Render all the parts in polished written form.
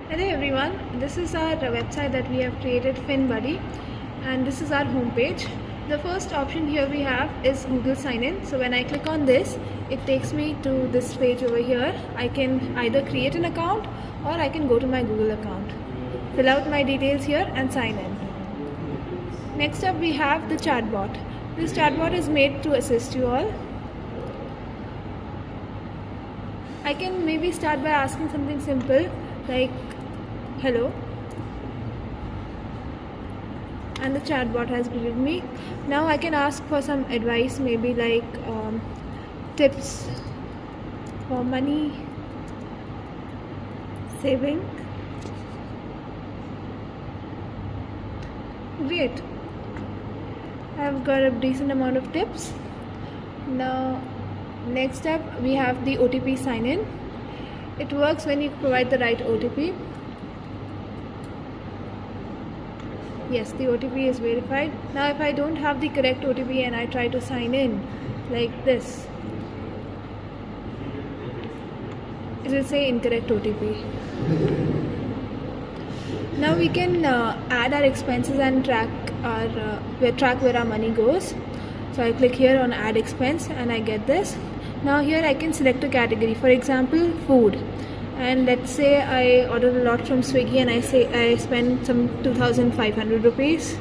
Hello everyone, this is our website that we have created, FinBuddy, and this is our home page. The first option here we have is Google sign in. So when I click on this, it takes me to this page over here. I can either create an account or I can go to my Google account, fill out my details here and sign in. Next up we have the chatbot. This chatbot is made to assist you all. I can maybe start by asking something simple like hello, and the chatbot has greeted me. Now I can ask for some advice, maybe like tips for money saving. Great, I've got a decent amount of tips. Now next up we have the OTP sign in. It works when you provide the right OTP. Yes, the OTP is verified. Now if I don't have the correct OTP and I try to sign in like this, it will say incorrect OTP. Now we can add our expenses and track where our money goes. So I click here on add expense and I get this. Now here I can select a category, for example food, and let's say I ordered a lot from Swiggy and I spend some 2,500 rupees.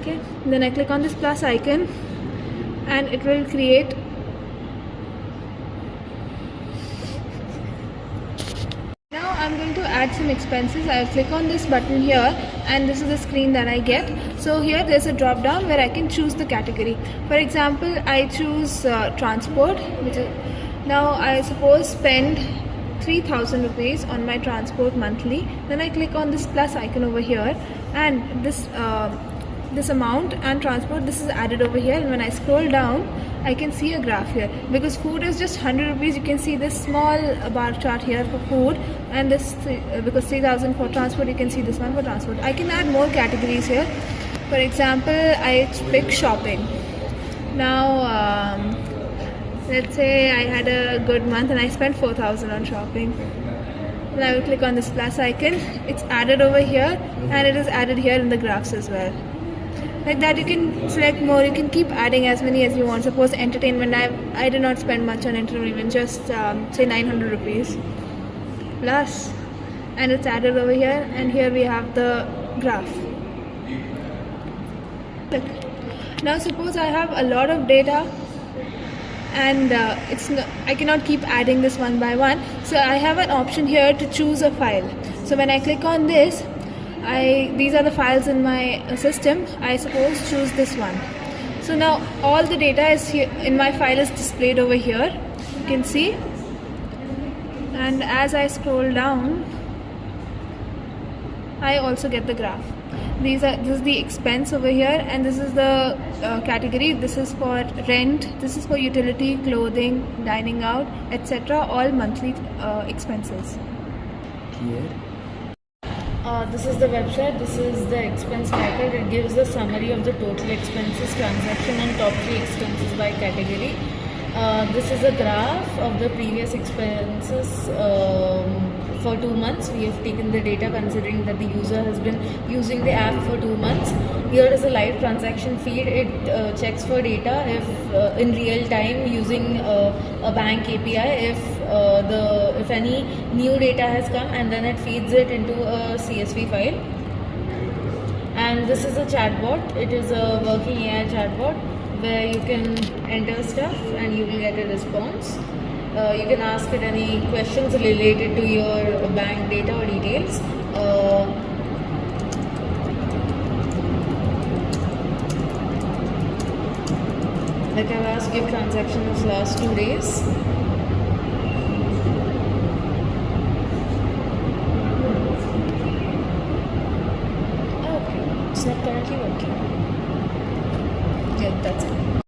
Okay, then I click on this plus icon and it will create Now I'm going to add some expenses. I'll click on this button here and this is the screen that I get. So here there's a drop down where I can choose the category. For example, I choose transport, which is, now I suppose spend 3,000 rupees on my transport monthly. Then I click on this plus icon over here and this amount and transport, this is added over here, and when I scroll down I can see a graph here. Because food is just 100 rupees, you can see this small bar chart here for food, and this because 3,000 for transport, you can see this one for transport. I can add more categories here. For example, I pick shopping. Now let's say I had a good month and I spent 4,000 on shopping. Then I will click on this plus icon. It's added over here and it is added here in the graphs as well. Like that, you can select more, you can keep adding as many as you want. Suppose entertainment, I did not spend much on entertainment, just say 900 rupees plus, and it's added over here, and here we have the graph. Look. Now suppose I have a lot of data and I cannot keep adding this one by one, so I have an option here to choose a file. So when I click on this, these are the files in my system. I suppose choose this one. So now all the data is here in my file is displayed over here, you can see, and as I scroll down I also get the graph. This is the expense over here, and this is the category. This is for rent, this is for utility, clothing, dining out, etc. All monthly expenses. Here. This is the website, this is the expense tracker. It gives the summary of the total expenses, transaction and top 3 expenses by category. This is a graph of the previous expenses for 2 months. We have taken the data considering that the user has been using the app for 2 months. Here is a live transaction feed. It checks for data if in real time using a bank API if any new data has come, and then it feeds it into a CSV file. And this is a chatbot. It is a working AI chatbot where you can enter stuff and you will get a response. You can ask it any questions related to your bank data or details. Like I've asked, give transaction of last 2 days.